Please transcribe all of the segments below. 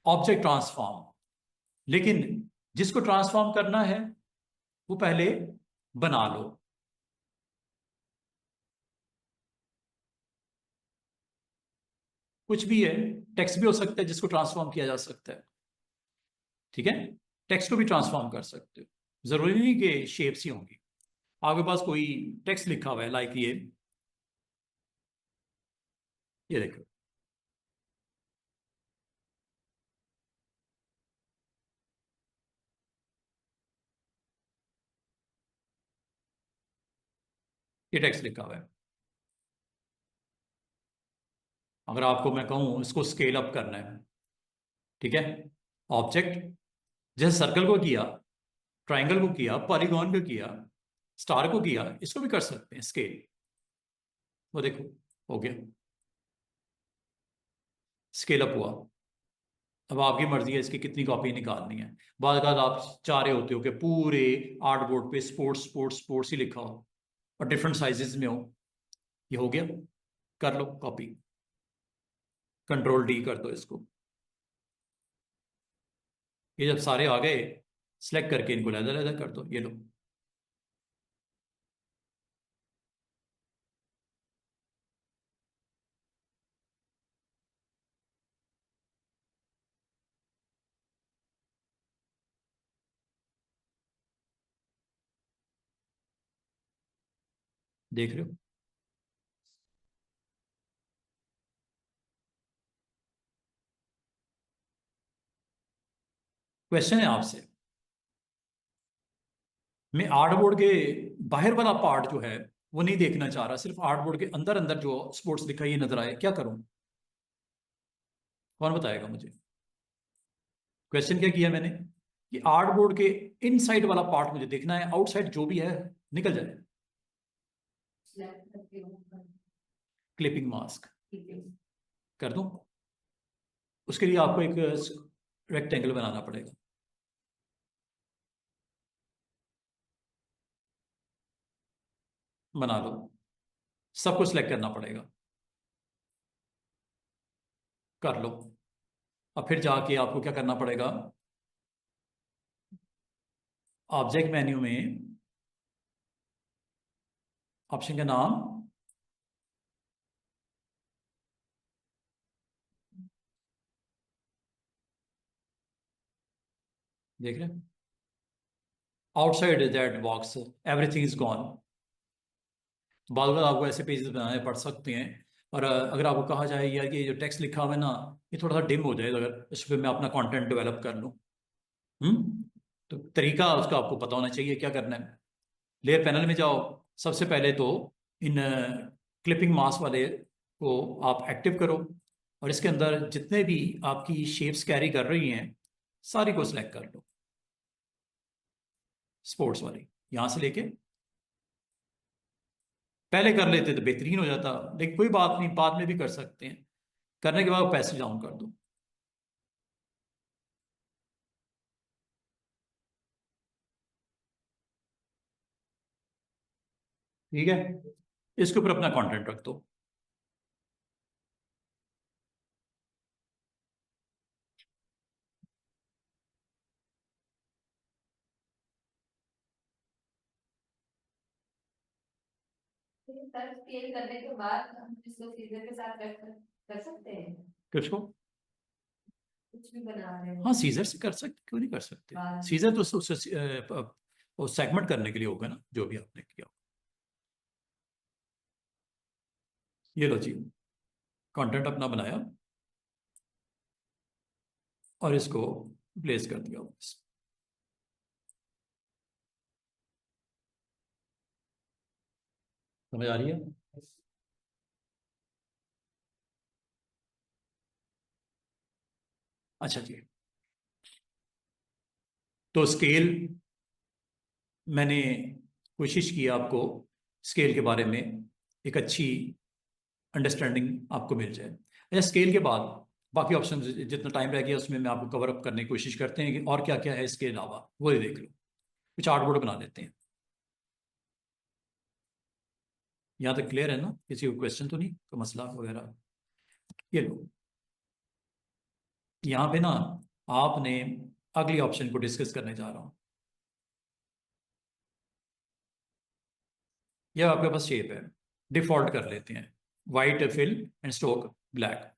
Object transform. लेकिन जिसको transform करना है वो पहले बना लो। कुछ भी है, टेक्स्ट भी हो सकता है जिसको ट्रांसफॉर्म किया जा सकता है। ठीक है, टेक्स्ट को भी ट्रांसफॉर्म कर सकते हो, जरूरी नहीं कि शेप्स ही होंगी। आपके पास कोई टेक्स्ट लिखा हुआ है, लाइक ये देखो, ये टेक्स्ट लिखा हुआ है। अगर आपको मैं कहूं इसको स्केल अप करना है, ठीक है, ऑब्जेक्ट, जैसे सर्कल को किया, ट्राइंगल को किया, पॉलीगॉन को किया, स्टार को किया, इसको भी कर सकते हैं स्केल। वो देखो, हो गया, स्केल अप हुआ। अब आपकी मर्जी है इसकी कितनी कॉपी निकालनी है। बाद बाद आप चाह रहे होते हो कि पूरे आर्ट बोर्ड पे स्पोर्ट्स स्पोर्ट्स स्पोर्ट्स ही लिखा हो और डिफरेंट साइजेस में हो। ये हो गया, कर लो कॉपी, कंट्रोल डी कर दो इसको। ये जब सारे आ गए, सिलेक्ट करके इनको लहदा लहदा कर दो, ये लो। देख रहे हो? क्वेश्चन है आपसे, मैं आर्ट बोर्ड के बाहर वाला पार्ट जो है वो नहीं देखना चाह रहा, सिर्फ आर्ट बोर्ड के अंदर अंदर जो स्पोर्ट्स लिखा है ये नजर आए, क्या करूं? कौन बताएगा मुझे? क्वेश्चन क्या किया मैंने कि आर्ट बोर्ड के इनसाइड वाला पार्ट मुझे देखना है, आउटसाइड जो भी है निकल जाए। क्लिपिंग मास्क कर दूं? उसके लिए आपको एक रेक्टेंगल बनाना पड़ेगा। बना लो, सबको सिलेक्ट करना पड़ेगा, कर लो। अब फिर जाके आपको क्या करना पड़ेगा, ऑब्जेक्ट मेन्यू में ऑप्शन का नाम, देख रहे हैं, outside that box everything is gone. तो बाद में आपको ऐसे पेजेस बनाने पड़ सकते हैं। और अगर आपको कहा जाए यार कि ये जो टेक्स्ट लिखा हुआ है ना, ये थोड़ा सा डिम हो जाए, तो अगर इस पर मैं अपना कंटेंट डेवलप कर लूँ, तो तरीका उसका आपको पता होना चाहिए क्या करना है। लेयर पैनल में जाओ, सबसे पहले तो इन क्लिपिंग मास वाले को आप एक्टिव करो, और इसके अंदर जितने भी आपकी शेप्स कैरी कर रही हैं सारी को सिलेक्ट कर लो, स्पोर्ट्स वाली यहां से लेके। पहले कर लेते तो बेहतरीन हो जाता, लेकिन कोई बात नहीं, बाद में भी कर सकते हैं। करने के बाद पैसे डाउन कर दो। ठीक है, इसके ऊपर अपना कंटेंट रख दो। सर स्केल करने के बाद हम इसको सीजर के साथ कर सकते हैं। किसको? कुछ भी बना रहे हाँ, हो सीजर से कर सकते, क्यों नहीं कर सकते? बाद में। सीजर तो वो सेगमेंट करने के लिए होगा ना, जो भी आपने किया। ये लो जी, कंटेंट अपना बनाया और इसको प्लेस कर दिया वापस। समझ आ रही है? अच्छा जी, तो स्केल, मैंने कोशिश की आपको स्केल के बारे में एक अच्छी अंडरस्टैंडिंग आपको मिल जाए। अच्छा, स्केल के बाद बाकी ऑप्शन जितना टाइम रह गया उसमें मैं आपको कवर अप करने की कोशिश करते हैं कि और क्या क्या है इसके अलावा, वो ही देख लो। कुछ आर्ट बोर्ड बना लेते हैं। यहाँ तक क्लियर है ना? किसी को क्वेश्चन तो नहीं, कोई मसला वगैरह? ये लो, यहां पे ना आपने अगली ऑप्शन को डिस्कस करने जा रहा हूं। यह आपके पास शेप है, डिफॉल्ट कर लेते हैं, white fill and stroke black.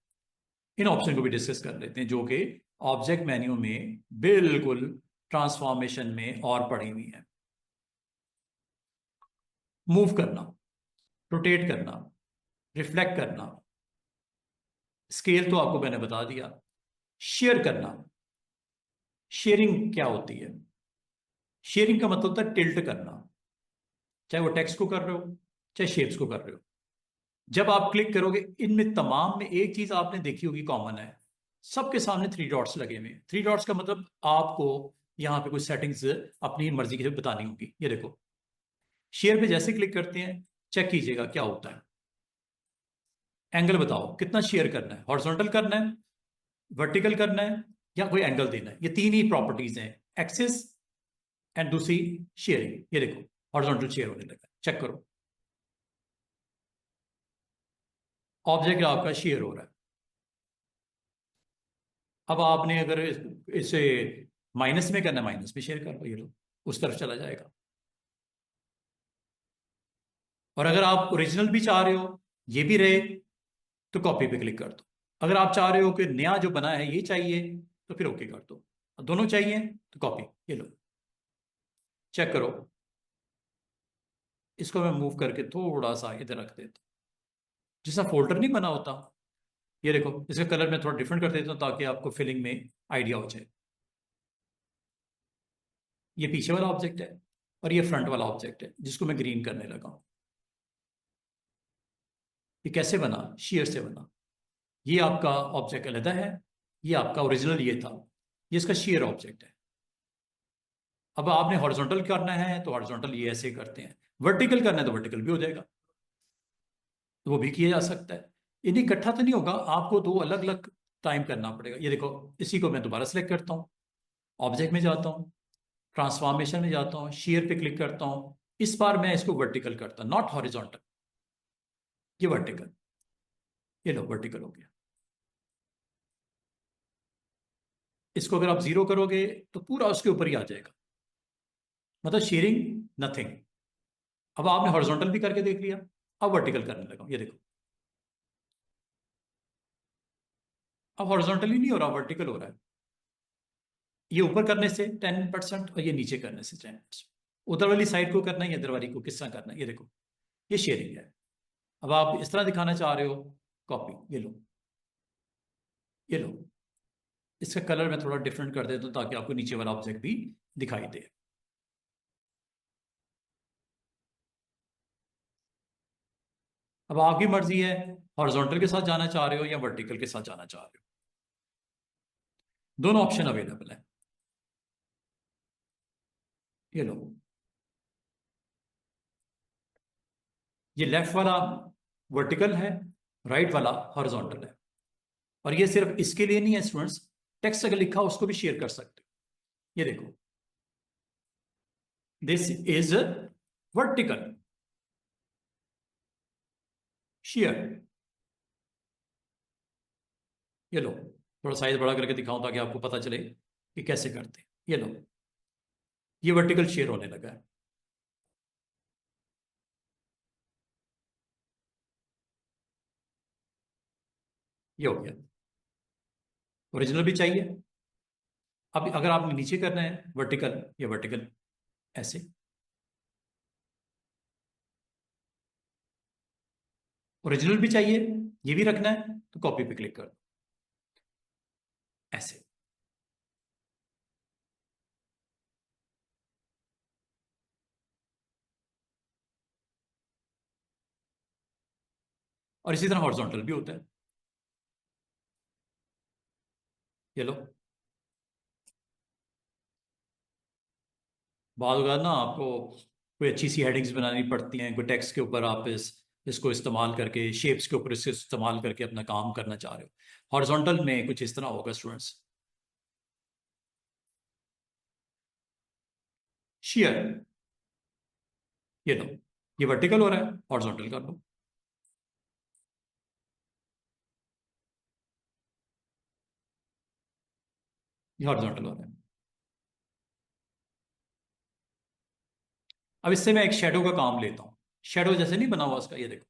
इन ऑप्शन को भी डिस्कस कर लेते हैं जो कि ऑब्जेक्ट मेन्यू में बिल्कुल ट्रांसफॉर्मेशन में और पड़ी हुई है। मूव करना, रोटेट करना, रिफ्लेक्ट करना, स्केल तो आपको मैंने बता दिया। शेयर करना, शेयरिंग क्या होती है? शेयरिंग का मतलब होता है टिल्ट करना, चाहे वो टेक्स्ट को कर रहे हो चाहे शेप्स को कर रहे हो। जब आप क्लिक करोगे, इनमें तमाम में एक चीज आपने देखी होगी कॉमन है, सबके सामने थ्री डॉट्स लगे हुए। थ्री डॉट्स का मतलब आपको यहां पे कुछ सेटिंग्स अपनी मर्जी की बतानी होगी। ये देखो, शेयर पे जैसे क्लिक करते हैं, चेक कीजिएगा क्या होता है। एंगल बताओ कितना शेयर करना है, हॉरिजॉन्टल करना है, वर्टिकल करना है, या कोई एंगल देना है। ये तीन ही प्रॉपर्टीज हैं, एक्सिस एंड दूसरी शेयरिंग। ये देखो, हॉरिजॉन्टल शेयर होने लगा, चेक करो, ऑब्जेक्ट आपका शेयर हो रहा है। अब आपने अगर इसे माइनस में करना है, माइनस में शेयर कर लो, ये लो, उस तरफ चला जाएगा। और अगर आप ओरिजिनल भी चाह रहे हो, ये भी रहे, तो कॉपी पे क्लिक कर दो। अगर आप चाह रहे हो कि नया जो बना है ये चाहिए, तो फिर ओके कर दो। दोनों चाहिए तो कॉपी, ये लो, चेक करो। इसको मैं मूव करके थोड़ा सा इधर रख देता हूँ, जिसका फोल्डर नहीं बना होता। ये देखो, इसका कलर मैं थोड़ा डिफरेंट कर देता हूँ ताकि आपको फिलिंग में आइडिया हो जाए। ये पीछे वाला ऑब्जेक्ट है और ये फ्रंट वाला ऑब्जेक्ट है जिसको मैं ग्रीन करने लगा हूँ। ये कैसे बना? शेयर से बना। ये आपका ऑब्जेक्ट अलग है, ये आपका ओरिजिनल ये था, ये इसका शेयर ऑब्जेक्ट है। अब आपने हॉरिजॉन्टल करना है तो हॉरिजॉन्टल ये ऐसे करते हैं, वर्टिकल करना है तो वर्टिकल भी हो जाएगा, तो वो भी किया जा सकता है। इन्हें इकट्ठा तो नहीं होगा, आपको दो अलग अलग टाइम करना पड़ेगा। ये देखो, इसी को मैं दोबारा सेलेक्ट करता हूँ, ऑब्जेक्ट में जाता हूँ, ट्रांसफॉर्मेशन में जाता हूँ, शेयर पे क्लिक करता हूँ। इस बार मैं इसको वर्टिकल करता हूँ, नॉट हॉरिजॉन्टल, ये वर्टिकल। ये लो, वर्टिकल हो गया। इसको अगर आप जीरो करोगे तो पूरा उसके ऊपर ही आ जाएगा, मतलब शेयरिंग नथिंग। अब आपने हॉरिजॉन्टल भी करके देख लिया, अब वर्टिकल करने लगा, ये देखो। अब हॉरिजॉन्टल ही नहीं हो रहा, वर्टिकल हो रहा है। ये ऊपर करने से 10% और ये नीचे करने से 10%। उधर वाली साइड को करना है या इधर वाली को, किस तरह करना है, ये देखो, ये शेयरिंग है। अब आप इस तरह दिखाना चाह रहे हो, कॉपी, ये लो, ये लो। इसका कलर मैं थोड़ा डिफरेंट कर देता हूँ ताकि आपको नीचे वाला ऑब्जेक्ट भी दिखाई दे। अब आपकी मर्जी है, हॉरिजॉन्टल के साथ जाना चाह रहे हो या वर्टिकल के साथ जाना चाह रहे हो, दोनों ऑप्शन अवेलेबल है। ये लो, ये लेफ्ट वाला वर्टिकल है, राइट वाला हॉरिजॉन्टल है। और ये सिर्फ इसके लिए नहीं है स्टूडेंट्स, टेक्स्ट अगर लिखा हो उसको भी शेयर कर सकते हो। ये देखो, दिस इज वर्टिकल शेयर। ये लो, थोड़ा साइज बड़ा करके दिखाऊं ताकि आपको पता चले कि कैसे करते हैं। ये लो, ये वर्टिकल शेयर होने लगा है। ये हो गया, ओरिजिनल भी चाहिए। अब अगर आपने नीचे करना है वर्टिकल, या वर्टिकल ऐसे, ओरिजिनल भी चाहिए, ये भी रखना है, तो कॉपी पे क्लिक कर दो, ऐसे। और इसी तरह हॉरिजॉन्टल भी होता है। ये लो, बाद ना आपको कोई अच्छी सी हेडिंग्स बनानी पड़ती हैं, कोई टेक्स्ट के ऊपर आप इसको इस्तेमाल करके, शेप्स के ऊपर इसको इस्तेमाल करके अपना काम करना चाह रहे हो। हॉरिजॉन्टल में कुछ इस तरह होगा स्टूडेंट्स, शेयर। ये लो, ये वर्टिकल हो रहा है, हॉरिजॉन्टल कर लो। ये हॉरिजॉन्टल वाला है। अब इससे मैं एक शेडो का काम लेता हूँ। शेडो जैसे नहीं बना हुआ उसका, ये देखो,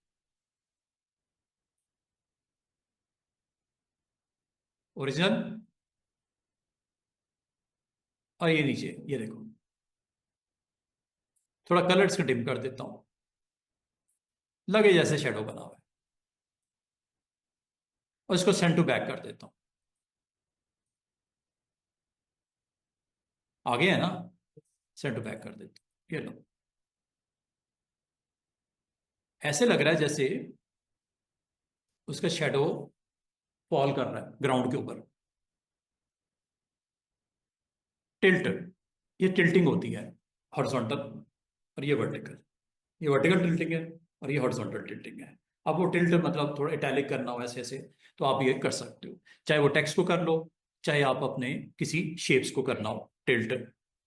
ओरिजिनल, और ये नीचे ये देखो, थोड़ा कलर इसका डिम कर देता हूँ, लगे जैसे शेडो बना हुआ है, और इसको सेंड टू बैक कर देता हूँ। आगे है ना, सेंड टू बैक कर देता हूँ, ये लो। ऐसे लग रहा है जैसे उसका शेडो फॉल कर रहा है ग्राउंड के ऊपर। टिल्ट, ये टिल्टिंग होती है, हॉरिजॉन्टल, और ये वर्टिकल। ये वर्टिकल टिल्टिंग है, और ये हॉरिजॉन्टल टिल्टिंग है। अब वो टिल्ट मतलब थोड़ा इटैलिक करना हो ऐसे ऐसे, तो आप ये कर सकते हो, चाहे वो टेक्स्ट को कर लो, चाहे आप अपने किसी शेप्स को करना हो टिल्ट।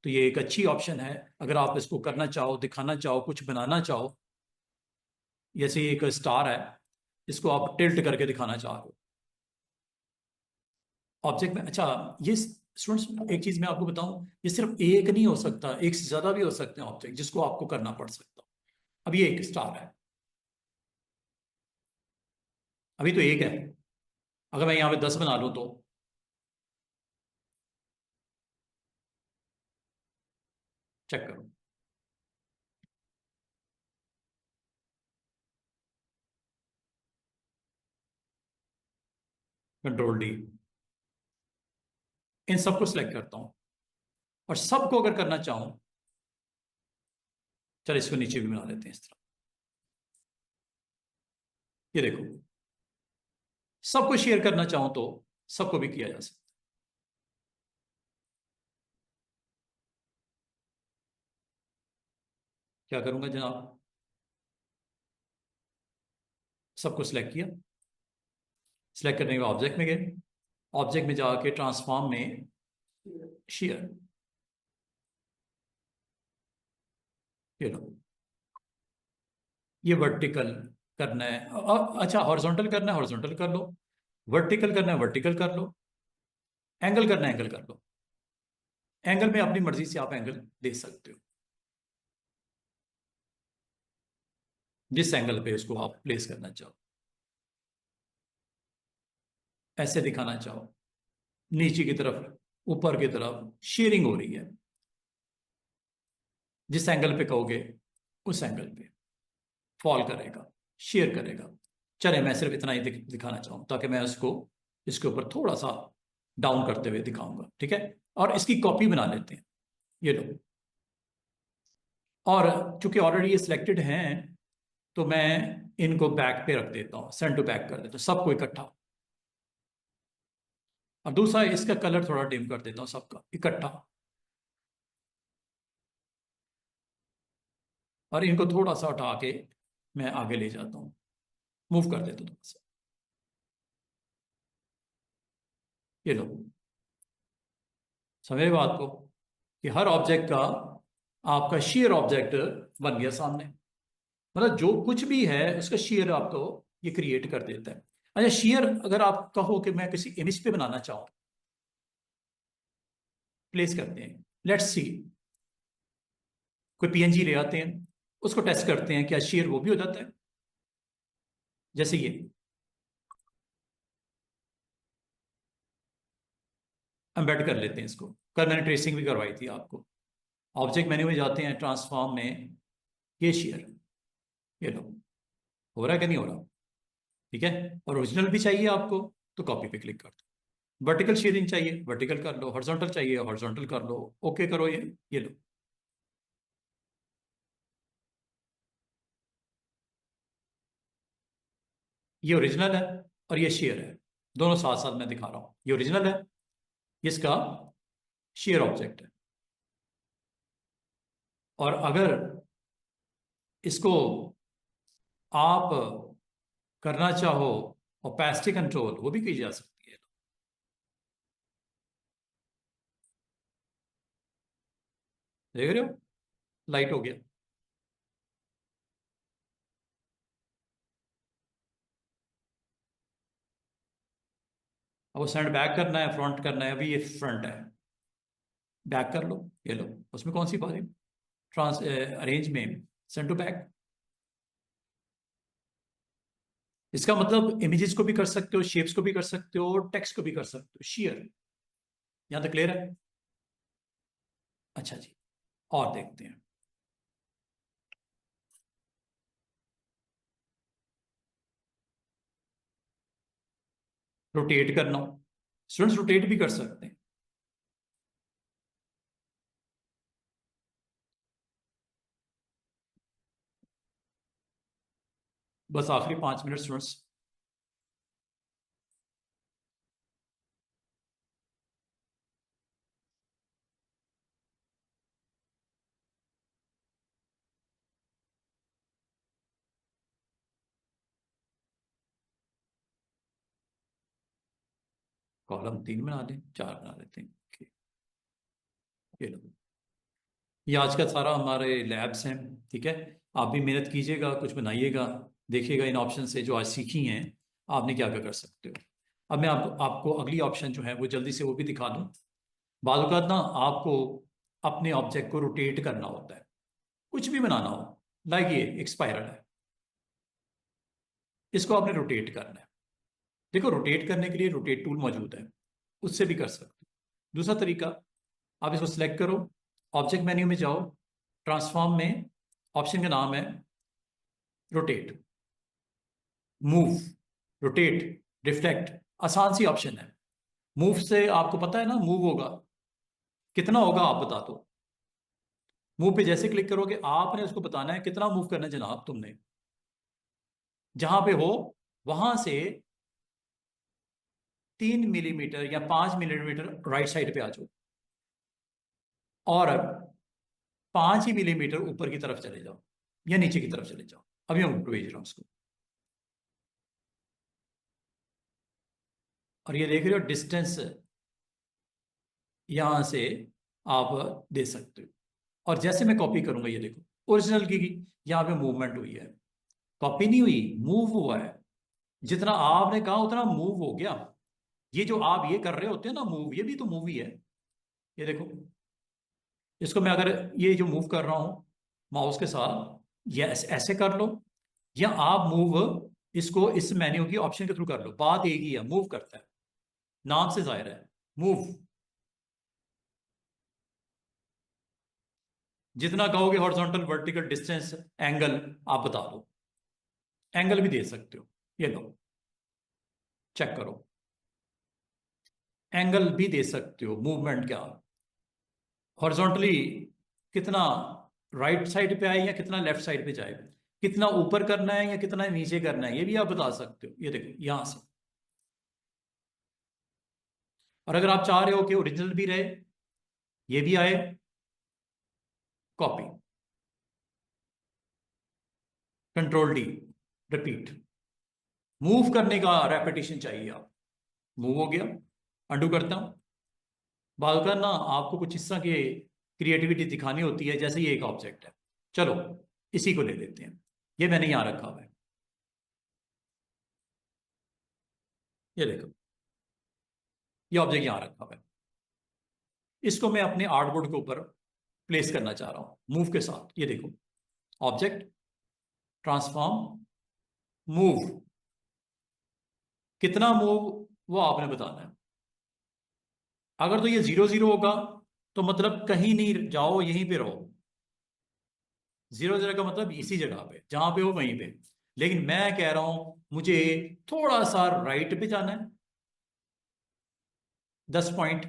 तो ये एक अच्छी ऑप्शन है, अगर आप इसको करना चाहो, दिखाना चाहो, कुछ बनाना चाहो। जैसे एक स्टार है, इसको आप टिल्ट करके दिखाना चाह रहे हो ऑब्जेक्ट में। अच्छा, ये स्टूडेंट्स एक चीज मैं आपको बताऊं, ये सिर्फ एक नहीं हो सकता, एक से ज्यादा भी हो सकते हैं ऑब्जेक्ट जिसको आपको करना पड़ सकता। अब ये एक स्टार है, अभी तो एक है, अगर मैं यहाँ पे 10 बना लूँ तो चेक करो। कंट्रोल डी, इन सबको सिलेक्ट करता हूँ, और सबको अगर करना चाहूं, चलो इसको नीचे भी बना लेते हैं इस तरह, ये देखो, सबको शेयर करना चाहूं तो सबको भी किया जा सकता है। क्या करूंगा जनाब, सबको सिलेक्ट किया, सिलेक्ट करने के बाद ऑब्जेक्ट में गए, ऑब्जेक्ट में जाके ट्रांसफॉर्म में शेयर, ये लो, ये वर्टिकल करना है, अच्छा हॉरिजॉन्टल करना है हॉरिजॉन्टल कर लो, वर्टिकल करना है वर्टिकल कर लो, एंगल करना है एंगल कर लो। एंगल में अपनी मर्जी से आप एंगल दे सकते हो, जिस एंगल पे इसको आप प्लेस करना चाहो, ऐसे दिखाना चाहो, नीचे की तरफ, ऊपर की तरफ शेयरिंग हो रही है, जिस एंगल पे कहोगे उस एंगल पे फॉल करेगा, शेयर करेगा। चले मैं सिर्फ इतना ही दिखाना चाहूँ, ताकि मैं उसको इसके ऊपर थोड़ा सा डाउन करते हुए दिखाऊंगा, ठीक है। और इसकी कॉपी बना लेते हैं, ये लो। और चूंकि ऑलरेडी ये सिलेक्टेड हैं, तो मैं इनको बैक पे रख देता हूँ, सेंड टू बैक कर देता हूँ सबको इकट्ठा। और दूसरा, इसका कलर थोड़ा डिम कर देता हूँ सबका इकट्ठा, और इनको थोड़ा सा उठा के मैं आगे ले जाता हूँ, मूव कर देता हूँ थोड़ा सा, ये लो। समझे बात को, कि हर ऑब्जेक्ट का आपका शेयर ऑब्जेक्ट बन गया सामने, मतलब जो कुछ भी है उसका शेयर आपको ये क्रिएट कर देता है। अच्छा, शेयर अगर आप कहो कि मैं किसी इमेज पे बनाना चाहूँ, प्लेस करते हैं, लेट्स सी, कोई पीएनजी ले आते हैं, उसको टेस्ट करते हैं क्या शेयर वो भी हो जाता है, जैसे ये एम्बेड कर लेते हैं इसको। कल मैंने ट्रेसिंग भी करवाई थी आपको। ऑब्जेक्ट मेन्यू में जाते हैं, ट्रांसफॉर्म में, ये शेयर, ये लो, हो रहा है कि नहीं हो रहा, ठीक है। और ओरिजिनल भी चाहिए आपको, तो कॉपी पे क्लिक कर दो। वर्टिकल शेयरिंग चाहिए वर्टिकल कर लो, हॉरिजॉन्टल चाहिए हॉरिजॉन्टल कर लो, ओके करो, ये लो। ये ओरिजिनल है, और ये शेयर है, दोनों साथ साथ मैं दिखा रहा हूं, ये ओरिजिनल है, इसका शेयर ऑब्जेक्ट है। और अगर इसको आप करना चाहो ओपेसिटी कंट्रोल, वो भी की जा सकती है। देख रहे हो, लाइट हो गया। अब वो सेंड बैक करना है, फ्रंट करना है, अभी ये फ्रंट है, बैक कर लो, ये लो, उसमें कौन सी बात है, ट्रांस अरेंज में सेंड टू बैक। इसका मतलब इमेजेस को भी कर सकते हो, शेप्स को भी कर सकते हो, टेक्स्ट को भी कर सकते हो, शेयर। यहां तक क्लियर है? अच्छा जी, और देखते हैं। रोटेट करना हो, स्टूडेंट्स रोटेट भी कर सकते हैं। बस आखिरी 5 मिनट स्टूडेंट्स। कॉलम 3 बना दें, 4 बना देते हैं, okay, ये लो। ये आज का सारा हमारे लैब्स हैं, ठीक है। आप भी मेहनत कीजिएगा, कुछ बनाइएगा, देखिएगा इन ऑप्शन से जो आज सीखी हैं आपने क्या क्या कर सकते हो। अब मैं आपको अगली ऑप्शन जो है वो जल्दी से वो भी दिखा दूं। बाद औक़ात ना आपको अपने ऑब्जेक्ट को रोटेट करना होता है, कुछ भी बनाना हो, लाइक ये एक स्पाइरल है, इसको आपने रोटेट करना है। देखो रोटेट करने के लिए रोटेट टूल मौजूद है, उससे भी कर सकते हो। दूसरा तरीका, आप इसको सिलेक्ट करो, ऑब्जेक्ट मेन्यू में जाओ, ट्रांसफॉर्म में ऑप्शन का नाम है रोटेट, मूव, रोटेट, रिफ्लेक्ट। आसान सी ऑप्शन है। मूव से आपको पता है ना मूव होगा, कितना होगा आप बता दो। मूव पे जैसे क्लिक करोगे आपने उसको बताना है कितना मूव करना है जनाब तुमने, जहां पे हो वहां से 3 मिलीमीटर या 5 मिलीमीटर राइट साइड पे आ जाओ, और 5 ही मिलीमीटर ऊपर की तरफ चले जाओ या नीचे की तरफ चले जाओ। अभी मैं ऊपर भेज रहा हूं उसको, और ये देख रहे हो डिस्टेंस यहां से आप दे सकते हो। और जैसे मैं कॉपी करूंगा, ये देखो ओरिजिनल की यहां पे मूवमेंट हुई है, कॉपी नहीं हुई, मूव हुआ है। जितना आपने कहा उतना मूव हो गया। ये जो आप ये कर रहे होते हैं ना मूव, ये भी तो मूव ही है। ये देखो, इसको मैं अगर ये जो मूव कर रहा हूं माउस के साथ, ये ऐसे कर लो, या आप मूव इसको इस मेन्यू की ऑप्शन के थ्रू कर लो, बात एक ही है, मूव करता है, नाम से जाहिर है मूव। जितना कहोगे हॉरिजॉन्टल वर्टिकल डिस्टेंस एंगल आप बता दो, एंगल भी दे सकते हो। ये लो, चेक करो, एंगल भी दे सकते हो, मूवमेंट क्या, हॉरिजॉन्टली कितना राइट साइड पे आए या कितना लेफ्ट साइड पे जाए, कितना ऊपर करना है या कितना नीचे करना है, ये भी आप बता सकते हो। ये देखो यहां से। और अगर आप चाह रहे हो कि ओरिजिनल भी रहे, ये भी आए, copy, control D, repeat. Move करने का रेपिटेशन चाहिए आप, मूव हो गया, अंडू करता हूं। बात करना आपको कुछ इस तरह की क्रिएटिविटी दिखानी होती है, जैसे ये एक ऑब्जेक्ट है, चलो इसी को ले लेते हैं, ये मैंने यहां रखा हुआ है, ये देखो ये ऑब्जेक्ट यहां रखा हुआ है, इसको मैं अपने आर्टबोर्ड के ऊपर प्लेस करना चाह रहा हूं मूव के साथ। ये देखो ऑब्जेक्ट, ट्रांसफॉर्म, मूव, कितना मूव वो आपने बताना है। अगर तो ये 0 0 होगा तो मतलब कहीं नहीं जाओ, यहीं पे रहो। 0 0 का मतलब इसी जगह पे जहां पे हो वहीं पे। लेकिन मैं कह रहा हूं मुझे थोड़ा सा राइट पे जाना है, 10 पॉइंट,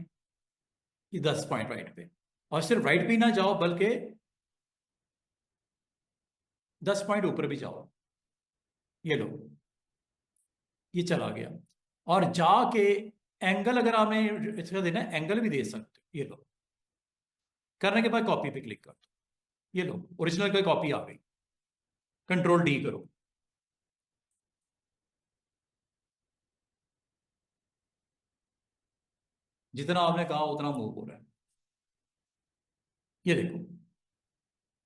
ये 10 पॉइंट राइट पे, और सिर्फ राइट पे ही ना जाओ बल्कि 10 पॉइंट ऊपर भी जाओ। ये लो, ये चला गया। और जाके एंगल अगर आपने इसका देना है, एंगल भी दे सकते हो। ये लो, करने के बाद कॉपी पे क्लिक कर दो, ये लो ओरिजिनल का कॉपी आ गई, कंट्रोल डी करो, जितना आपने कहा उतना मूव हो रहा है। ये देखो,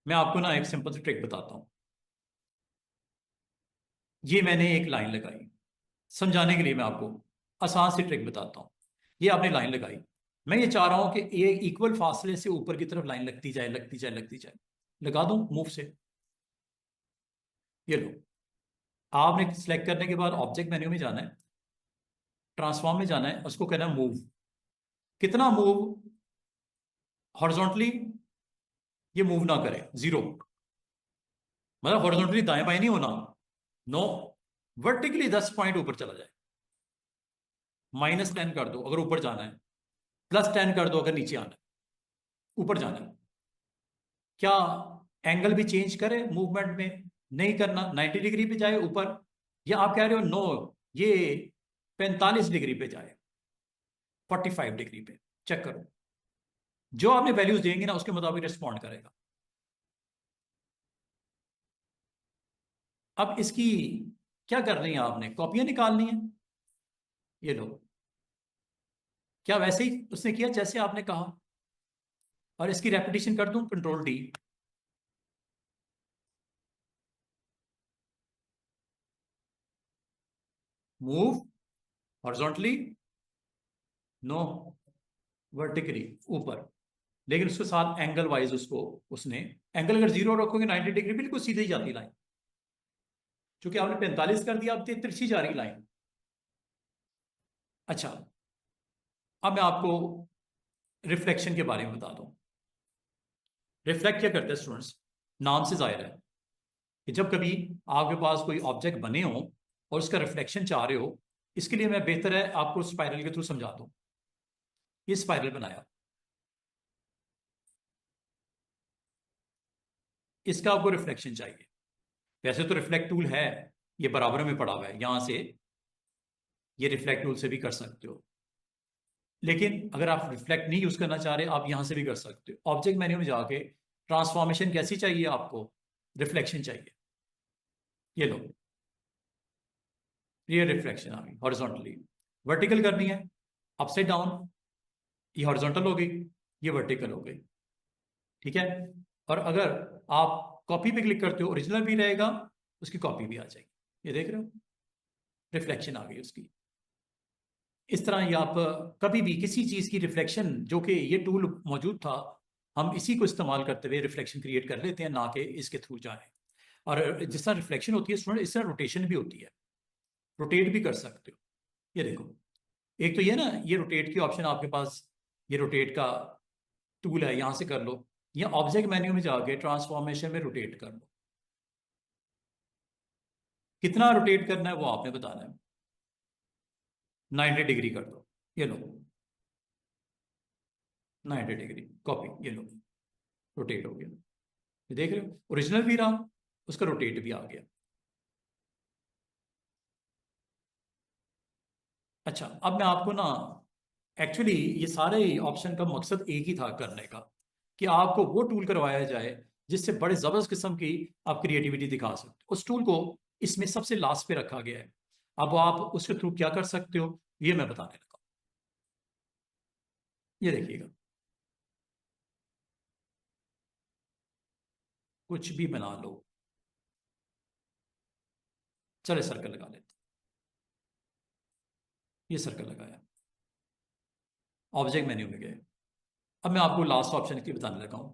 मैं आपको ना एक सिंपल सी ट्रिक बताता हूं। ये मैंने एक लाइन लगाई समझाने के लिए, मैं आपको आसान सी ट्रिक बताता हूँ। ये आपने लाइन लगाई, मैं ये चाह रहा हूं कि ये इक्वल फासले से ऊपर की तरफ लाइन लगती जाए, लगती जाए, लगती जाए। लगा दूं मूव से? ये लो, आपने सिलेक्ट करने के बाद ऑब्जेक्ट मेन्यू में जाना है, ट्रांसफॉर्म में जाना है, उसको कहना है मूव। कितना मूव? हॉरिजॉन्टली ये मूव ना करे, जीरो। मतलब हॉरिजॉन्टली दाएं बाएं नहीं होना, नो। वर्टिकली 10 पॉइंट ऊपर चला जाए। -10 कर दो अगर ऊपर जाना है, +10 कर दो अगर नीचे आना है, ऊपर जाना है। क्या एंगल भी चेंज करे मूवमेंट में? नहीं करना। 90 डिग्री पे जाए ऊपर, या आप कह रहे हो नो ये 45 डिग्री पे जाए, 45 डिग्री पे। चेक करो, जो आपने वैल्यूज देंगे ना उसके मुताबिक रिस्पॉन्ड करेगा। अब इसकी क्या करनी है आपने? कॉपियां निकालनी है। ये लो, क्या वैसे ही उसने किया जैसे आपने कहा? और इसकी रेपिटेशन कर दूं, Ctrl+D। Move horizontally, no, vertically ऊपर। लेकिन उसके साथ एंगल वाइज उसको, उसने एंगल अगर जीरो रखोगे 90 डिग्री, बिल्कुल सीधी ही जाती लाइन। चूंकि आपने 45 कर दिया, अब तिरछी जा रही लाइन। अच्छा, अब मैं आपको रिफ्लेक्शन के बारे में बता दूं। रिफ्लेक्ट क्या करते हैं स्टूडेंट्स? नाम से जाहिर है कि जब कभी आपके पास कोई ऑब्जेक्ट बने हो और उसका रिफ्लेक्शन चाह रहे हो, इसके लिए मैं बेहतर है आपको स्पाइरल के थ्रू समझा दूं। ये स्पाइरल बनाया, इसका आपको रिफ्लेक्शन चाहिए। वैसे तो रिफ्लेक्ट टूल है, ये बराबर में पड़ा हुआ है, यहां से ये रिफ्लेक्ट टूल से भी कर सकते हो। लेकिन अगर आप रिफ्लेक्ट नहीं यूज करना चाह रहे, आप यहां से भी कर सकते हो। ऑब्जेक्ट मेन्यू में जाके ट्रांसफॉर्मेशन कैसी चाहिए आपको? रिफ्लेक्शन चाहिए। ये लो, ये रिफ्लेक्शन आ गई हॉरिजॉन्टली। वर्टिकल करनी है, अपसाइड डाउन, ये हॉरिजॉन्टल हो गई, ये वर्टिकल हो गई। ठीक है। और अगर आप कॉपी पे क्लिक करते हो, ओरिजिनल भी रहेगा, उसकी कॉपी भी आ जाएगी। ये देख रहे हो, रिफ्लेक्शन आ गई उसकी। इस तरह ये आप कभी भी किसी चीज की रिफ्लेक्शन, जो कि ये टूल मौजूद था, हम इसी को इस्तेमाल करते हुए रिफ्लेक्शन क्रिएट कर लेते हैं, ना कि इसके थ्रू जाए। और जिस तरह रिफ्लेक्शन होती है स्टूडेंट, इस तरह रोटेशन भी होती है, रोटेट भी कर सकते हो। ये देखो, एक तो ये ना, ये रोटेट की ऑप्शन आपके पास, ये रोटेट का टूल है, यहां से कर लो, या ऑब्जेक्ट मेन्यू में जाके ट्रांसफॉर्मेशन में रोटेट कर लो। कितना रोटेट करना है वो आपने बताना है। 90 डिग्री कर दो, ये लो, 90 डिग्री कॉपी, ये लो, रोटेट हो गया। ये देख रहे हो, ओरिजिनल भी रहा, उसका रोटेट भी आ गया। अच्छा, अब मैं आपको ना, एक्चुअली ये सारे ऑप्शन का मकसद एक ही था करने का, कि आपको वो टूल करवाया जाए जिससे बड़े जबरदस्त किस्म की आप क्रिएटिविटी दिखा सकते हो। उस टूल को इसमें सबसे लास्ट पे रखा गया है। अब आप उसके थ्रू क्या कर सकते हो, ये मैं बताने लगा। ये देखिएगा, कुछ भी बना लो। चले सर्कल लगा लेते, ये सर्कल लगाया, ऑब्जेक्ट मेन्यू में गए। अब मैं आपको लास्ट ऑप्शन की बताने लगा हूं।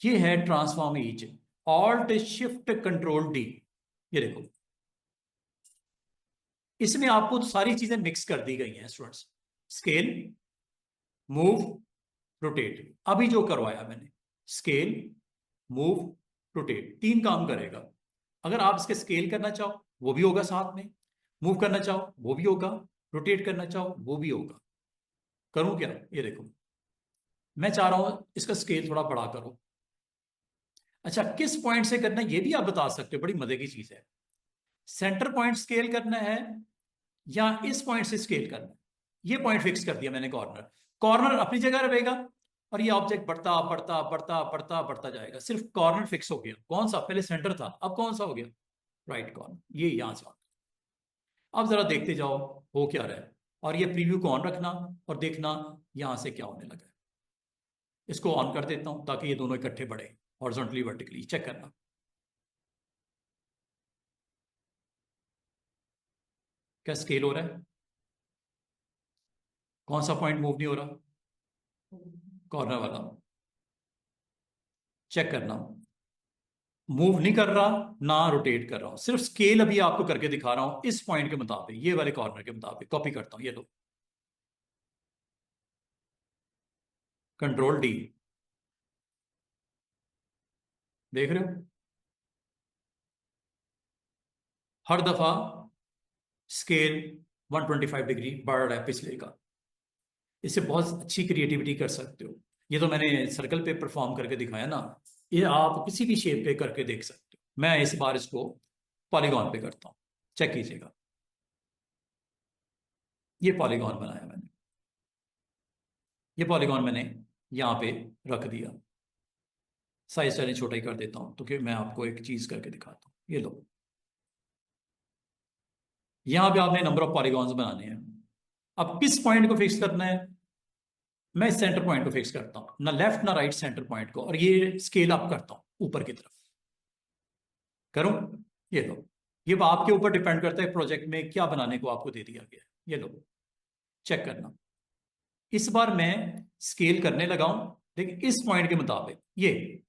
ये है transform each, alt shift control D. ये देखो, इसमें आपको तो सारी चीजें मिक्स कर दी गई हैं स्टूडेंट्स। स्केल, मूव, रोटेट, अभी जो करवाया मैंने, स्केल, मूव, रोटेट, 3 काम करेगा। अगर आप इसके स्केल करना चाहो वो भी होगा साथ में, मूव करना चाहो वो भी होगा, रोटेट करना चाहो वो भी होगा। करूं क्या? ये देखो, मैं चाह रहा हूं इसका स्केल थोड़ा बड़ा करो। अच्छा, किस पॉइंट से करना है ये भी आप बता सकते हो, बड़ी मजे की चीज है। सेंटर पॉइंट स्केल करना है या इस पॉइंट से स्केल करना है, ये पॉइंट फिक्स कर दिया मैंने। कॉर्नर, कॉर्नर अपनी जगह रहेगा, और ये ऑब्जेक्ट बढ़ता बढ़ता बढ़ता बढ़ता बढ़ता जाएगा। सिर्फ कॉर्नर फिक्स हो गया। कौन सा? पहले सेंटर था, अब कौन सा हो गया? Right corner. ये यहां से। अब जरा देखते जाओ हो क्या रहा है, और ये प्रीव्यू को ऑन रखना और देखना यहां से क्या होने लगा है। इसको ऑन कर देता हूं ताकि ये दोनों इकट्ठे बढ़े, हॉरिजॉन्टली वर्टिकली। चेक करना क्या स्केल हो रहा है। कौन सा पॉइंट मूव नहीं हो रहा? कॉर्नर वाला। चेक करना, मूव नहीं कर रहा ना रोटेट कर रहा हूं, सिर्फ स्केल अभी आपको करके दिखा रहा हूं इस पॉइंट के मुताबिक, ये वाले कॉर्नर के मुताबिक। कॉपी करता हूं, ये लो, कंट्रोल डी। देख रहे हो, हर दफा स्केल 125 डिग्री बढ़ रहा है पिछले का। इससे बहुत अच्छी क्रिएटिविटी कर सकते हो। ये तो मैंने सर्कल पे परफॉर्म करके दिखाया ना, ये आप किसी भी शेप पे करके देख सकते हो। मैं इस बार इसको पॉलीगॉन पे करता हूँ, चेक कीजिएगा। ये पॉलीगॉन बनाया मैंने, ये पॉलीगॉन मैंने यहाँ पे रख दिया। साइज चैलेंज छोटा ही कर देता हूँ तो कि मैं आपको एक चीज करके दिखाता हूँ। ये लो, यहाँ पे आपने नंबर ऑफ पॉलीगॉन्स बनाने हैं। अब किस पॉइंट को फिक्स करना है? मैं इस सेंटर पॉइंट को फिक्स करता हूँ, ना लेफ्ट ना राइट, सेंटर पॉइंट को, और ये स्केल अप करता हूँ ऊपर की तरफ। करूं? ये लो, ये आपके ऊपर डिपेंड करता है प्रोजेक्ट में क्या बनाने को आपको दे दिया गया है। ये लो, चेक करना। इस बार मैं स्केल करने लगा हूं, लेकिन इस पॉइंट के मुताबिक ये,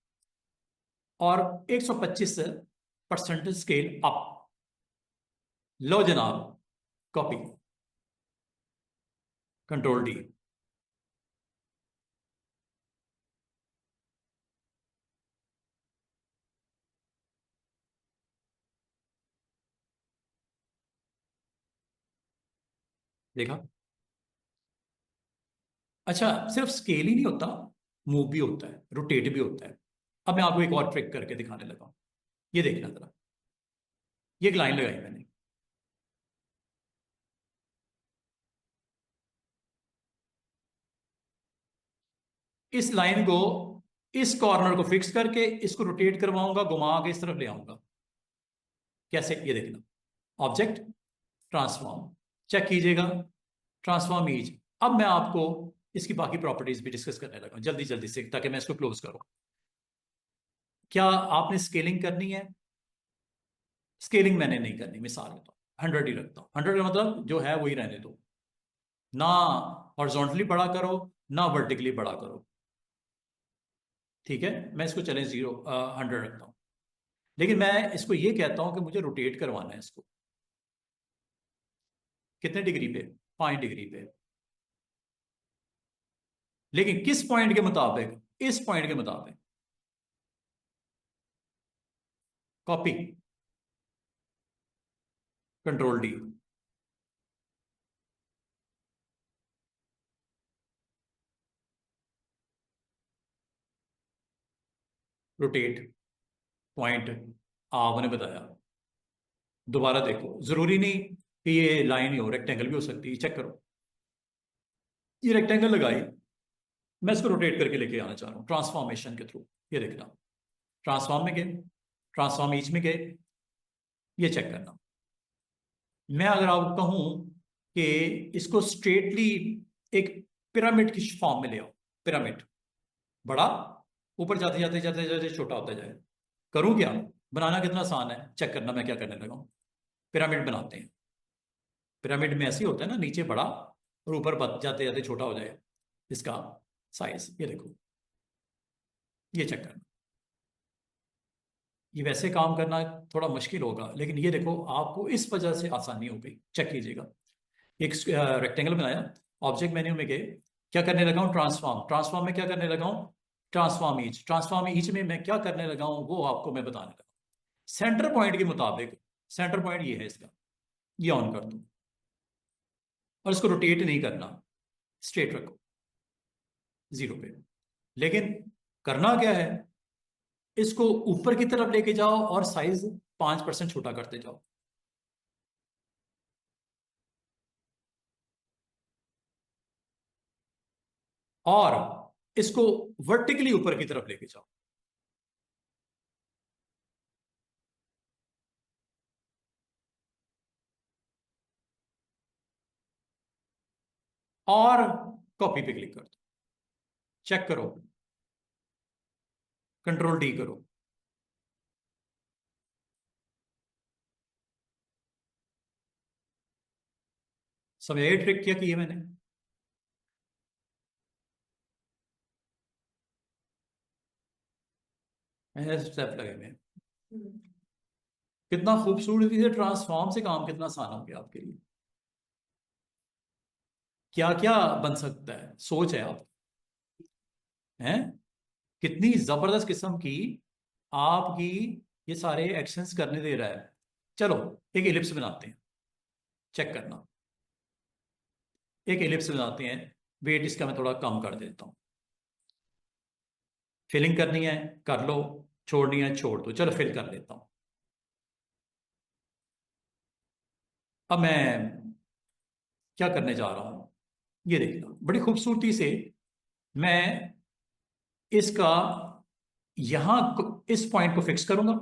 और 125% स्केल अप। लो जनाब, कॉपी, कंट्रोल डी। देखा? अच्छा, सिर्फ स्केल ही नहीं होता, मूव भी होता है, रोटेट भी होता है। अब मैं आपको एक और ट्रिक करके दिखाने लगा हूं, ये देखना जरा। ये एक लाइन लगाई मैंने, इस लाइन को, इस कॉर्नर को फिक्स करके इसको रोटेट करवाऊंगा, घुमा के इस तरफ ले आऊंगा। कैसे? ये देखना, ऑब्जेक्ट, ट्रांसफॉर्म, चेक कीजिएगा, ट्रांसफॉर्म इज। अब मैं आपको इसकी बाकी प्रॉपर्टीज भी डिस्कस करने लगा हूं जल्दी जल्दी से, ताकि मैं इसको क्लोज करूं। क्या आपने स्केलिंग करनी है? स्केलिंग मैंने नहीं करनी, मिसाल लेता हूं, 100 ही रखता हूं। 100 का मतलब जो है वही रहने दो, ना हॉरिजॉन्टली बड़ा करो ना वर्टिकली बड़ा करो। ठीक है, मैं इसको चलें 100 रखता हूं। लेकिन मैं इसको ये कहता हूं कि मुझे रोटेट करवाना है इसको। कितने डिग्री पे? 5 डिग्री पे। लेकिन किस पॉइंट के मुताबिक? इस पॉइंट के मुताबिक। Copy, control D. Rotate point आपने बताया, दोबारा देखो, जरूरी नहीं कि ये लाइन ही हो, रेक्टेंगल भी हो सकती है। चेक करो, ये रेक्टेंगल लगाई, मैं इसको रोटेट करके लेके आना चाह रहा हूं ट्रांसफॉर्मेशन के थ्रू। ये देखना, ट्रांसफॉर्म में गए, ट्रांसफॉर्म ईच में गए, ये चेक करना। मैं अगर आपको कहूं कि इसको स्ट्रेटली एक पिरामिड की फॉर्म में ले आओ, पिरामिड, बड़ा, ऊपर जाते जाते जाते जाते छोटा होता जाए, करूं क्या? बनाना कितना आसान है, चेक करना मैं क्या करने लगा हूं। पिरामिड बनाते हैं, पिरामिड में ऐसे ही होता है ना, नीचे बड़ा और ऊपर जाते जाते छोटा हो जाए इसका साइज। ये देखो, ये चेक करना। ये वैसे काम करना थोड़ा मुश्किल होगा, लेकिन ये देखो आपको इस वजह से आसानी हो गई। चेक कीजिएगा, एक रेक्टेंगल बनाया, ऑब्जेक्ट मेन्यू में गए, क्या करने लगा हूं? ट्रांसफॉर्म, ट्रांसफॉर्म में क्या करने लगा हूं? ट्रांसफॉर्म ईच, ट्रांसफॉर्म ईच में मैं क्या करने लगा हूं वो आपको मैं बताने लगा। सेंटर पॉइंट के मुताबिक, सेंटर पॉइंट ये है इसका, ये ऑन कर दो, और इसको रोटेट नहीं करना, स्ट्रेट रखो 0 पे। लेकिन करना क्या है, इसको ऊपर की तरफ लेके जाओ और साइज 5% छोटा करते जाओ। और इसको वर्टिकली ऊपर की तरफ लेके जाओ, और कॉपी पे क्लिक कर दो। चेक करो, कंट्रोल डी करो। सब यही ट्रिक क्या की है मैंने? ऐसे स्टेप लगे हुए हैं। कितना खूबसूरती से ट्रांसफॉर्म से काम कितना आसान हो गया आपके लिए। क्या क्या बन सकता है, सोच है आप, हैं कितनी जबरदस्त किस्म की आपकी ये सारे एक्शंस करने दे रहा है। चलो एक एलिप्स बनाते हैं, चेक करना। एक एलिप्स बनाते हैं, वेट इसका मैं थोड़ा कम कर देता हूँ। फिलिंग करनी है कर लो, छोड़नी है छोड़ दो, चलो फिल कर लेता हूँ। अब मैं क्या करने जा रहा हूँ, ये देखना बड़ी खूबसूरती से मैं इसका यहां इस पॉइंट को फिक्स करूंगा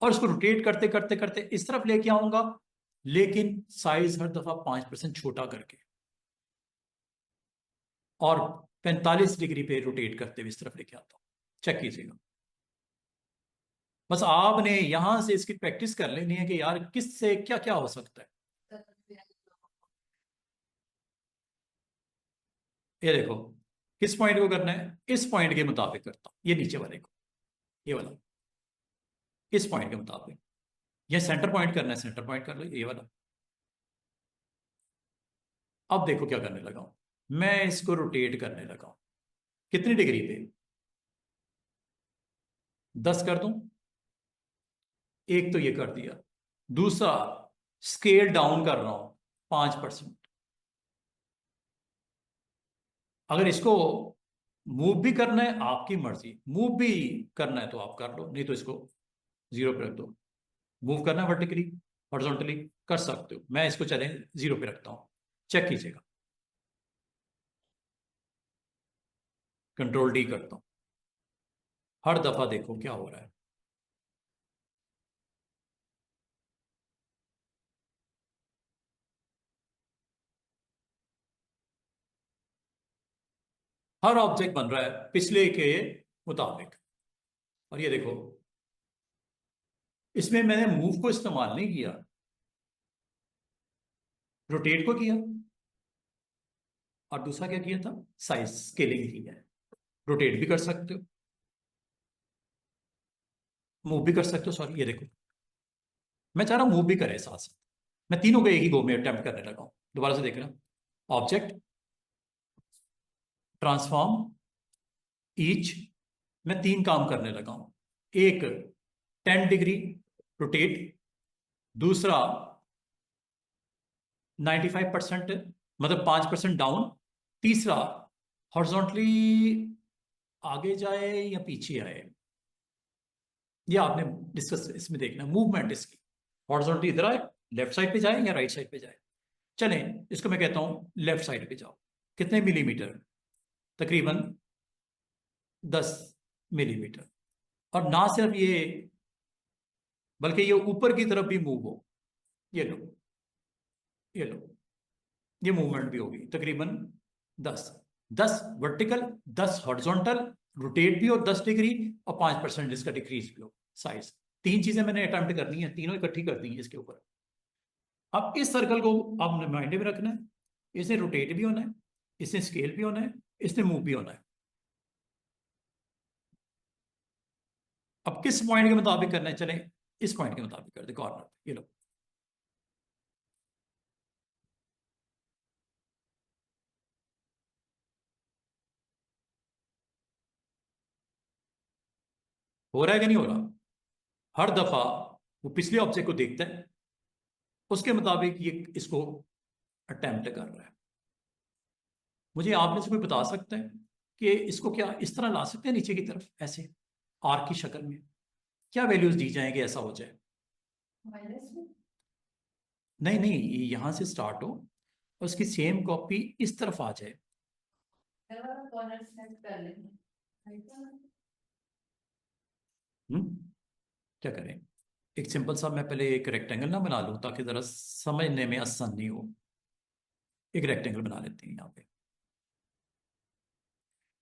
और इसको रोटेट करते करते करते इस तरफ लेके आऊंगा, लेकिन साइज हर दफा 5% छोटा करके, और 45 डिग्री पे रोटेट करते हुए इस तरफ लेके आता हूं। चेक कीजिएगा। बस आपने यहां से इसकी प्रैक्टिस कर लेनी है कि यार किससे क्या क्या हो सकता है। ये देखो, किस पॉइंट को करना है, इस पॉइंट के मुताबिक करता हूं, ये नीचे वाले को, ये वाला, इस पॉइंट के मुताबिक। ये सेंटर पॉइंट करना है, सेंटर पॉइंट कर लो, ये वाला। अब देखो क्या करने लगा हूं, मैं इसको रोटेट करने लगा हूं। कितनी डिग्री पे, 10 कर दूं। एक तो ये कर दिया, दूसरा स्केल डाउन कर रहा हूं 5%। अगर इसको मूव भी करना है आपकी मर्जी, मूव भी करना है तो आप कर लो, नहीं तो इसको जीरो पे रख दो। मूव करना है वर्टिकली हॉरिजॉन्टली कर सकते हो, मैं इसको चले जीरो पे रखता हूं। चेक कीजिएगा, कंट्रोल डी करता हूं, हर दफा देखो क्या हो रहा है। हर ऑब्जेक्ट बन रहा है पिछले के मुताबिक। और ये देखो, इसमें मैंने मूव को इस्तेमाल नहीं किया, रोटेट को किया, और दूसरा क्या किया था, साइज स्केलिंग की है। रोटेट भी कर सकते हो, मूव भी कर सकते हो, सॉरी ये देखो, मैं चाह रहा हूं मूव भी करे साथ साथ। मैं तीनों को एक ही गो में अटेम्प्ट करने लगा हूं। दोबारा से देखना, ऑब्जेक्ट, ट्रांसफॉर्म, ईच, मैं तीन काम करने लगा हूं। एक 10 डिग्री रोटेट, दूसरा 95% मतलब 5% डाउन, तीसरा हॉरिजॉन्टली आगे जाए या पीछे आए, ये आपने डिस्कस इसमें देखना मूवमेंट इसकी। हॉरिजॉन्टली इधर आए, लेफ्ट साइड पे जाए या राइट साइड पे जाए। चलें इसको मैं कहता हूं लेफ्ट साइड पे जाओ। कितने मिलीमीटर, तकरीबन 10 मिलीमीटर। और ना सिर्फ ये, बल्कि ये ऊपर की तरफ भी मूव हो। ये लो, ये लो, ये मूवमेंट भी होगी तकरीबन 10 वर्टिकल, 10 हॉरिजॉन्टल, रोटेट भी हो 10 डिग्री, और 5% इसका डिक्रीज भी हो साइज। तीन चीजें मैंने अटेम्प्ट करनी है, तीनों इकट्ठी कर दी है इसके ऊपर। अब इस सर्कल को आपने माइंड में रखना है, इसे रोटेट भी होना है, इसने स्केल भी होना है, इसने मूव भी होना है। अब किस पॉइंट के मुताबिक करना है, चले इस पॉइंट के मुताबिक कर दे, कॉर्नर पे, ये लो। हो रहा है कि नहीं हो रहा। हर दफा वो पिछले ऑब्जेक्ट को देखता है, उसके मुताबिक ये इसको अटेम्प्ट कर रहा है। मुझे आप में से कोई बता सकता है कि इसको क्या इस तरह ला सकते हैं नीचे की तरफ, ऐसे आर्क की शक्ल में, क्या वैल्यूज दी जाए कि ऐसा हो जाए। माइनस में नहीं नहीं, ये यहां से स्टार्ट हो और उसकी सेम कॉपी इस तरफ आ जाए। कॉर्नर सेट कर लेंगे। क्या करें, एक सिंपल सा मैं पहले एक रेक्टेंगल ना बना लूं ताकि जरा समझने में आसान नहीं हो। एक रेक्टेंगल बना लेते हैं यहाँ पे।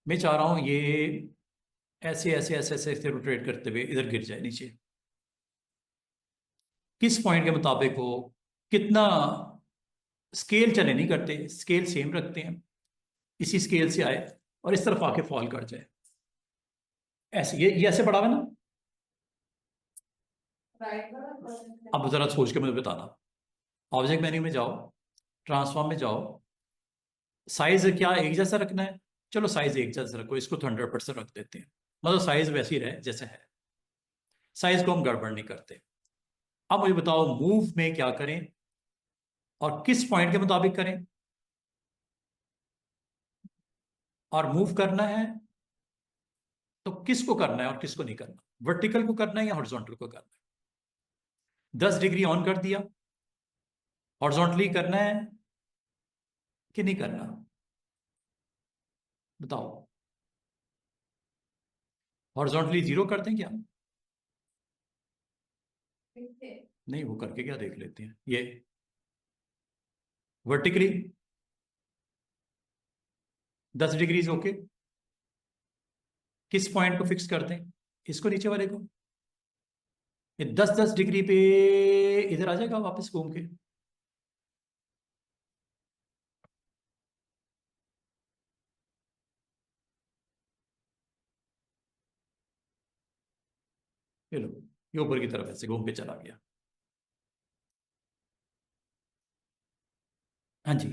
मैं चाह रहा हूं ये ऐसे ऐसे ऐसे ऐसे ऐसे रोटेट करते हुए इधर गिर जाए नीचे। किस पॉइंट के मुताबिक हो, कितना स्केल चले नहीं करते, स्केल सेम रखते हैं, इसी स्केल से आए और इस तरफ आके फॉल कर जाए। ऐसे ये ऐसे पड़ा हुआ है ना, राइट वाला अब जरा सोच के मुझे बताना। ऑब्जेक्ट मेन्यू में जाओ, ट्रांसफॉर्म में जाओ, साइज क्या एक जैसा रखना है? चलो साइज एक जैसा रखो, इसको तो 100% रख देते हैं, मतलब साइज वैसे ही रहे जैसे है, साइज को हम गड़बड़ नहीं करते। अब मुझे बताओ मूव में क्या करें और किस पॉइंट के मुताबिक करें? और मूव करना है तो किसको करना है और किसको नहीं करना? वर्टिकल को करना है या हॉरिजॉन्टल को करना है? 10 डिग्री ऑन कर दिया, हॉरिजॉन्टली करना है कि नहीं करना? बताओ। हॉरिजॉन्टली 0 कर दें क्या? नहीं, वो करके क्या देख लेते हैं। ये वर्टिकली 10 डिग्रीज ओके, किस पॉइंट को फिक्स कर दें? इसको, नीचे वाले को। ये 10-10 डिग्री पे इधर आ जाएगा वापस घूम के। ये लो, ये ऊपर की तरफ ऐसे घूम के चला गया। हाँ जी,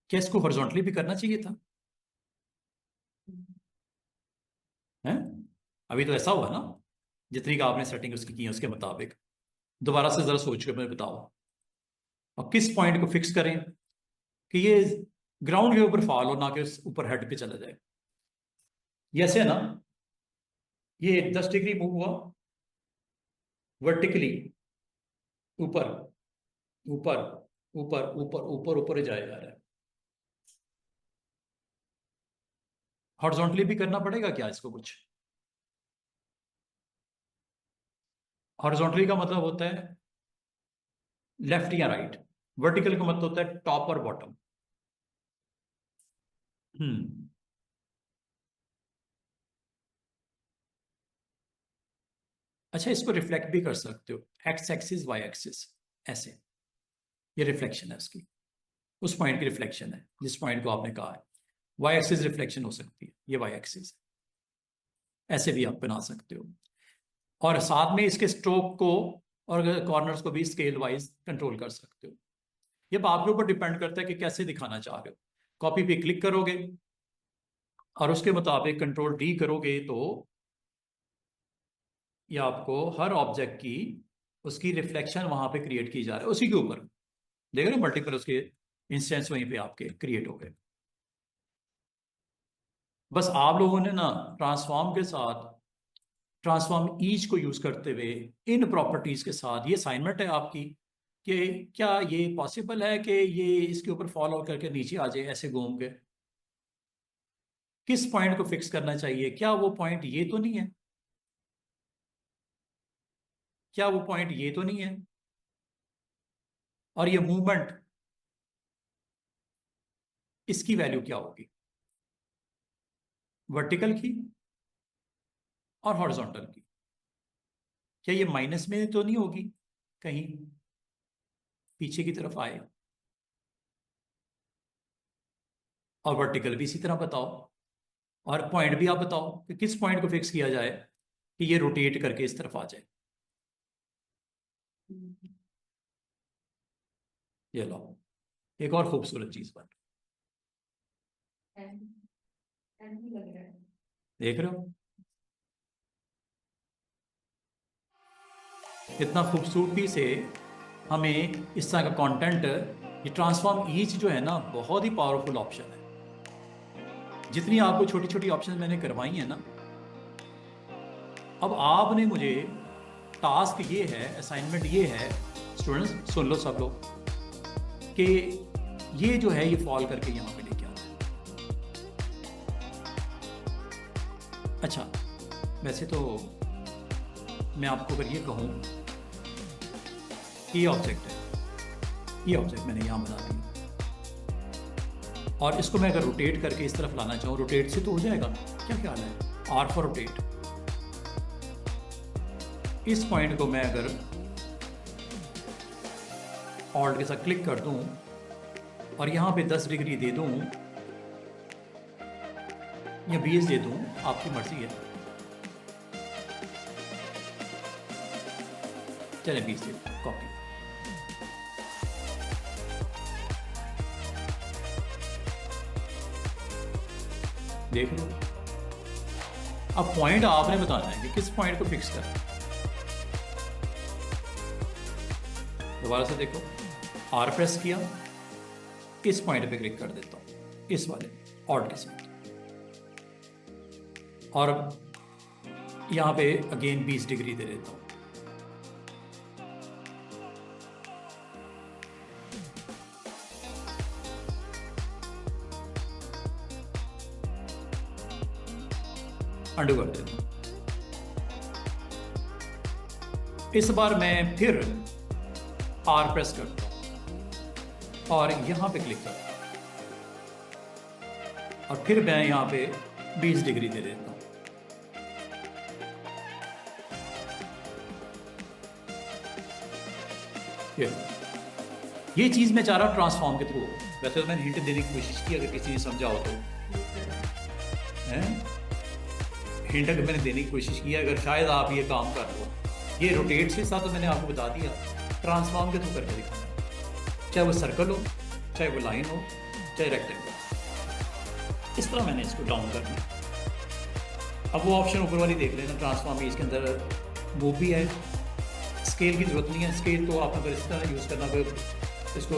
क्या इसको हॉरिजॉन्टली भी करना चाहिए था? हैं? अभी तो ऐसा हुआ ना, जितनी का आपने सेटिंग उसकी की है उसके मुताबिक। दोबारा से जरा सोच के मुझे बताओ, और किस पॉइंट को फिक्स करें कि ये ग्राउंड के ऊपर फॉल हो, ना कि ऊपर हेड पे चला जाए। ये ऐसे है ना, ये 10 डिग्री मूव हुआ वर्टिकली, ऊपर ऊपर ऊपर ऊपर ऊपर ऊपर ही जाया जा रहा है। हॉरिजॉन्टली भी करना पड़ेगा क्या इसको कुछ? हॉरिजॉन्टली का मतलब होता है लेफ्ट या राइट, वर्टिकल का मतलब होता है टॉप और बॉटम। हम्म। अच्छा, इसको रिफ्लेक्ट भी कर सकते हो, एक्स एक्सिस वाई एक्सिस, ऐसे। ये रिफ्लेक्शन है उसकी, उस पॉइंट की रिफ्लेक्शन है जिस पॉइंट को आपने कहा है। वाई एक्सिस रिफ्लेक्शन हो सकती है, ये वाई एक्सिस, ऐसे भी आप बना सकते हो। और साथ में इसके स्ट्रोक को और कॉर्नर्स को भी स्केल वाइज कंट्रोल कर सकते हो। ये अब आपके ऊपर डिपेंड करता है कि कैसे दिखाना चाह रहे हो। कॉपी पे क्लिक करोगे और उसके मुताबिक कंट्रोल D करोगे तो ये आपको हर ऑब्जेक्ट की उसकी रिफ्लेक्शन वहां पे क्रिएट की जा रही है उसी के ऊपर। देख रहे हो, मल्टीपल उसके इंस्टेंस वहीं पे आपके क्रिएट हो गए। बस आप लोगों ने ना ट्रांसफॉर्म के साथ, ट्रांसफॉर्म ईच को यूज करते हुए इन प्रॉपर्टीज के साथ, ये असाइनमेंट है आपकी कि क्या ये पॉसिबल है कि ये इसके ऊपर फॉलो करके नीचे आ जाए ऐसे घूम के? किस पॉइंट को फिक्स करना चाहिए? क्या वो पॉइंट ये तो नहीं है? क्या वो पॉइंट ये तो नहीं है? और ये मूवमेंट, इसकी वैल्यू क्या होगी? वर्टिकल की और हॉरिजॉन्टल की। क्या ये माइनस में तो नहीं होगी कहीं पीछे की तरफ आए? और वर्टिकल भी इसी तरह बताओ। और पॉइंट भी आप बताओ कि किस पॉइंट को फिक्स किया जाए कि ये रोटेट करके इस तरफ आ जाए। ये लो, एक और खूबसूरत चीज बन, लग रहा है। देख रहे हो कितना खूबसूरती से हमें इस तरह का कंटेंट। ये ट्रांसफॉर्म ईच जो है ना, बहुत ही पावरफुल ऑप्शन है। जितनी आपको छोटी छोटी ऑप्शन मैंने करवाई है ना, अब आपने मुझे, टास्क ये है, असाइनमेंट ये है, स्टूडेंट्स सुन लो सब लोग, कि ये जो है ये फॉल करके यहाँ पे लेके आना है। अच्छा, वैसे तो मैं आपको अगर ये कहूँ कि ये ऑब्जेक्ट है, ये ऑब्जेक्ट मैंने यहाँ बना दिया और इसको मैं अगर रोटेट करके इस तरफ लाना चाहूँ, रोटेट से तो हो जाएगा? क्या ख्याल है? R for rotate. इस पॉइंट को मैं अगर ऑल्ट के साथ क्लिक कर दूं और यहाँ पे 10 डिग्री दे दूं या 20 दे दूं, आपकी मर्जी है। चले 20 कॉपी। देख लो, अब पॉइंट आपने बताना है कि किस पॉइंट को फिक्स करना है। दोबारा से देखो, आर प्रेस किया, इस पॉइंट पे क्लिक कर देता हूं, इस वाले ऑल्ट के साथ, और यहां पे अगेन 20 डिग्री दे देता हूं। अंडू कर देता हूं। इस बार मैं फिर आर प्रेस करता हूं और यहां पे क्लिक करता हूं, और फिर मैं यहां पे 20 डिग्री दे देता हूं। ये चीज मैं चाह रहा हूं ट्रांसफॉर्म के थ्रू। वैसे तो मैंने हिंट देने की कोशिश की, अगर किसी ने समझा हो तो हिंट अगर मैंने देने की कोशिश की, अगर शायद आप ये काम कर लो। ये रोटेट से साथ तो मैंने आपको बता दिया, ट्रांसफॉर्म के थ्रू करके दिखाना, चाहे वो सर्कल हो, चाहे वो लाइन हो, चाहे रेक्टेंगल। इस तरह मैंने इसको डाउन कर दिया। अब वो ऑप्शन ऊपर वाली देख लेना, ट्रांसफॉर्म, इसके अंदर वो भी है। स्केल की जरूरत नहीं है, स्केल तो आप अगर इस तरह यूज़ करना, कोई इसको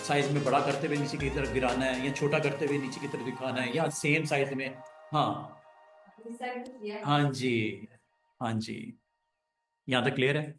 साइज में बड़ा करते हुए नीचे की तरफ गिराना है, या छोटा करते हुए नीचे की तरफ दिखाना है, या सेम साइज में। हाँ हाँ जी, हाँ जी, यहाँ तक क्लियर है।